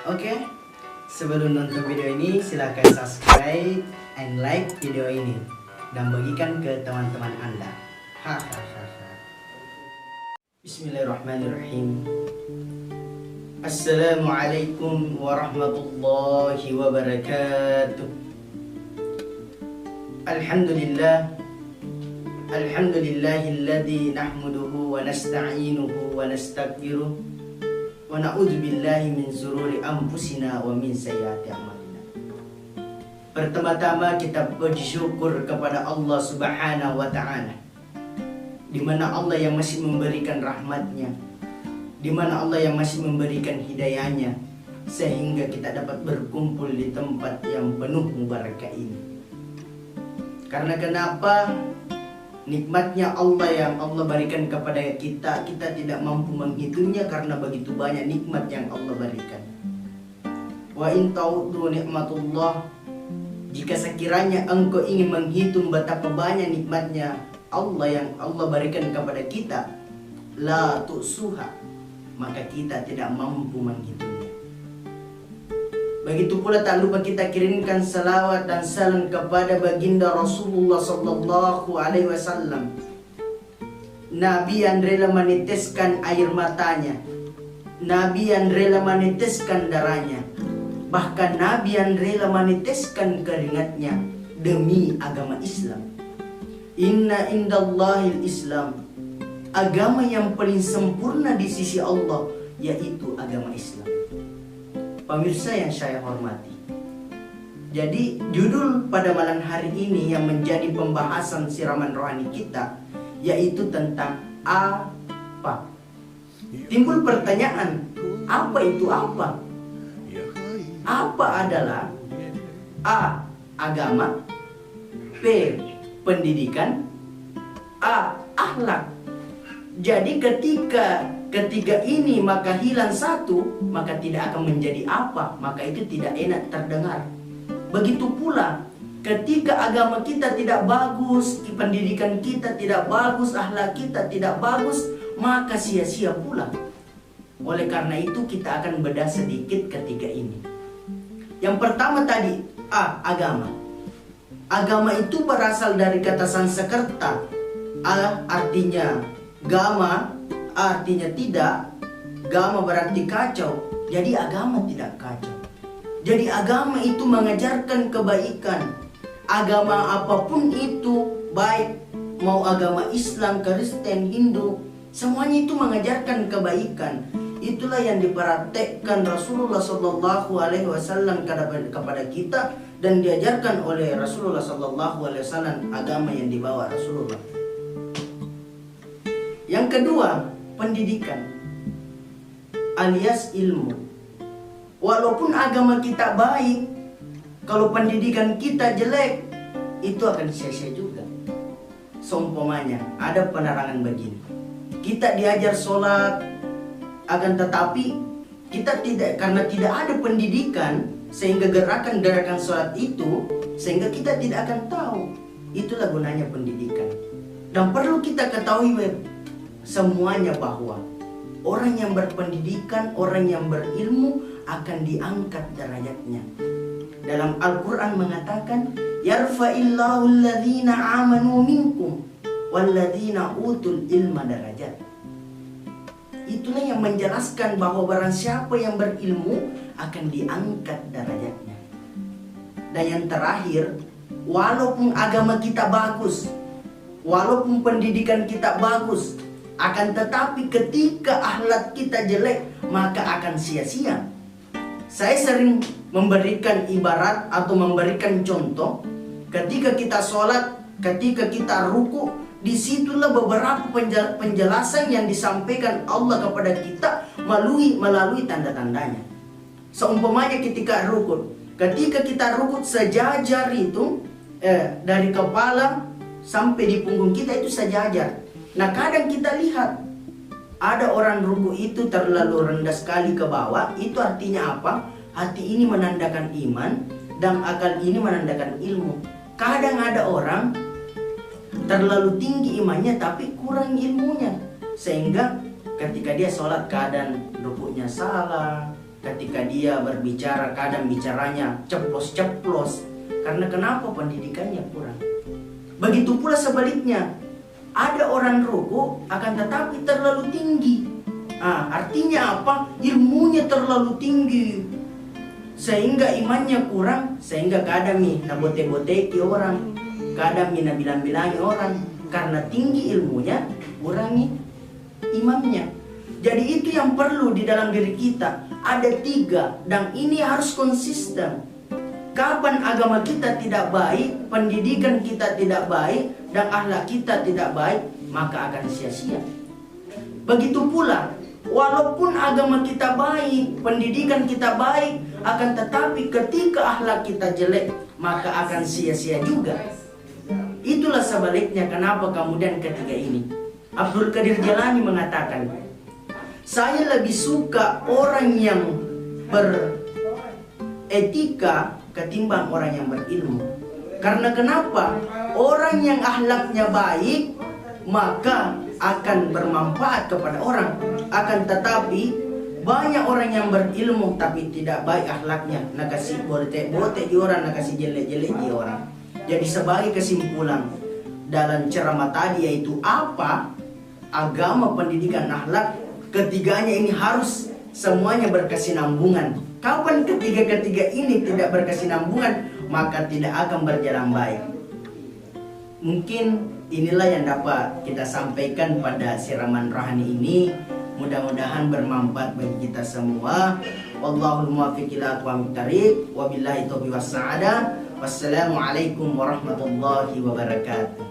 Oke, sebelum nonton video ini silahkan subscribe and like video ini dan bagikan ke teman-teman Anda. Hahaha. Bismillahirrahmanirrahim. Assalamualaikum warahmatullahi wabarakatuh. Alhamdulillahilladzi nahmaduhu wa nasta'inuhu wa nastaghfiruh wa na'udzu billahi min syururi anfusina wa min sayyiati a'malina. Pertama-tama kita bersyukur kepada Allah Subhanahu wa taala, di mana Allah yang masih memberikan rahmatnya, di mana Allah yang masih memberikan hidayahnya, sehingga kita dapat berkumpul di tempat yang penuh mubarakah ini. Karena kenapa? Nikmatnya Allah yang Allah berikan kepada kita, kita tidak mampu menghitungnya karena begitu banyak nikmat yang Allah berikan. Wa in ta'uddu nikmatullah, jika sekiranya engkau ingin menghitung betapa banyak nikmatnya Allah yang Allah berikan kepada kita, la tu'suha, maka kita tidak mampu menghitungnya. Begitu pula tak lupa kita kirimkan salawat dan salam kepada baginda Rasulullah sallallahu alaihi wasallam, Nabi yang rela meneteskan air matanya, Nabi yang rela meneteskan darahnya, bahkan Nabi yang rela meneteskan keringatnya demi agama Islam. Inna indallahil Islam, agama yang paling sempurna di sisi Allah yaitu agama Islam. Pemirsa yang saya hormati, jadi judul pada malam hari ini yang menjadi pembahasan siraman rohani kita yaitu tentang apa. Timbul pertanyaan, apa itu apa? Apa adalah A. Agama, B. Pendidikan, A. Akhlak. Jadi ketika ketiga ini maka hilang satu, maka tidak akan menjadi apa, maka itu tidak enak terdengar. Begitu pula ketika agama kita tidak bagus, pendidikan kita tidak bagus, akhlak kita tidak bagus, maka sia-sia pula. Oleh karena itu kita akan bedah sedikit ketiga ini. Yang pertama tadi, A. Agama. Agama itu berasal dari kata Sanskerta. A artinya gama, artinya tidak, gama berarti kacau. Jadi agama tidak kacau. Jadi agama itu mengajarkan kebaikan. Agama apapun itu, baik mau agama Islam, Kristen, Hindu, semuanya itu mengajarkan kebaikan. Itulah yang dipraktekkan Rasulullah Sallallahu Alaihi Wasallam kepada kita dan diajarkan oleh Rasulullah Sallallahu Alaihi Wasallam, agama yang dibawa Rasulullah. Yang kedua, pendidikan alias ilmu. Walaupun agama kita baik, kalau pendidikan kita jelek, itu akan sia-sia juga. Seumpamanya ada penerangan begini, kita diajar sholat, akan tetapi kita tidak, karena tidak ada pendidikan, sehingga gerakan-gerakan sholat itu, sehingga kita tidak akan tahu. Itulah gunanya pendidikan. Dan perlu kita ketahui semuanya bahwa orang yang berpendidikan, orang yang berilmu akan diangkat derajatnya. Dalam Al-Quran mengatakan, yarfa'illahu alladhina amanu minkum walladhina utul ilma darajat. Itulah yang menjelaskan bahwa barang siapa yang berilmu akan diangkat derajatnya. Dan yang terakhir, walaupun agama kita bagus, walaupun pendidikan kita bagus, akan tetapi ketika akhlak kita jelek, maka akan sia-sia. Saya sering memberikan ibarat atau memberikan contoh, ketika kita sholat, ketika kita ruku, disitulah beberapa penjelasan yang disampaikan Allah kepada kita melalui tanda-tandanya. Seumpamanya ketika ruku, ketika kita ruku sejajar itu, dari kepala sampai di punggung kita itu sejajar. Nah kadang kita lihat ada orang ruku itu terlalu rendah sekali ke bawah. Itu artinya apa? Hati ini menandakan iman dan akal ini menandakan ilmu. Kadang ada orang terlalu tinggi imannya tapi kurang ilmunya, sehingga ketika dia sholat keadaan rukuknya salah, ketika dia berbicara kadang bicaranya ceplos-ceplos. Karena kenapa? Pendidikannya kurang. Begitu pula sebaliknya, ada orang rokok akan tetapi terlalu tinggi. Artinya apa? Ilmunya terlalu tinggi sehingga imannya kurang, sehingga kadang na bote-boteki orang, kadang na bilang-bilangi orang, karena tinggi ilmunya kurangi imannya. Jadi itu yang perlu di dalam diri kita. Ada 3 dan ini harus konsisten. Kapan agama kita tidak baik, pendidikan kita tidak baik, dan akhlak kita tidak baik, maka akan sia-sia. Begitu pula, walaupun agama kita baik, pendidikan kita baik, akan tetapi ketika akhlak kita jelek, maka akan sia-sia juga. Itulah sebaliknya kenapa kemudian ketika ini Abdul Qadir Jalani mengatakan, saya lebih suka orang yang beretika ketimbang orang yang berilmu. Karena kenapa? Orang yang akhlaknya baik maka akan bermanfaat kepada orang. Akan tetapi banyak orang yang berilmu tapi tidak baik akhlaknya, nak kasih bote-bote di orang, nak kasih jelek-jelek di orang. Jadi sebagai kesimpulan dalam ceramah tadi yaitu apa? Agama, pendidikan, akhlak, ketiganya ini harus semuanya berkesinambungan. Kapan ketiga-ketiga ini tidak berkesinambungan, maka tidak akan berjalan baik. Mungkin inilah yang dapat kita sampaikan pada siraman rohani ini. Mudah-mudahan bermanfaat bagi kita semua. Wallahul muwaffiq ila aqwamit thariq. Wabillahi taufiq was sa'adah. Wassalamualaikum warahmatullahi wabarakatuh.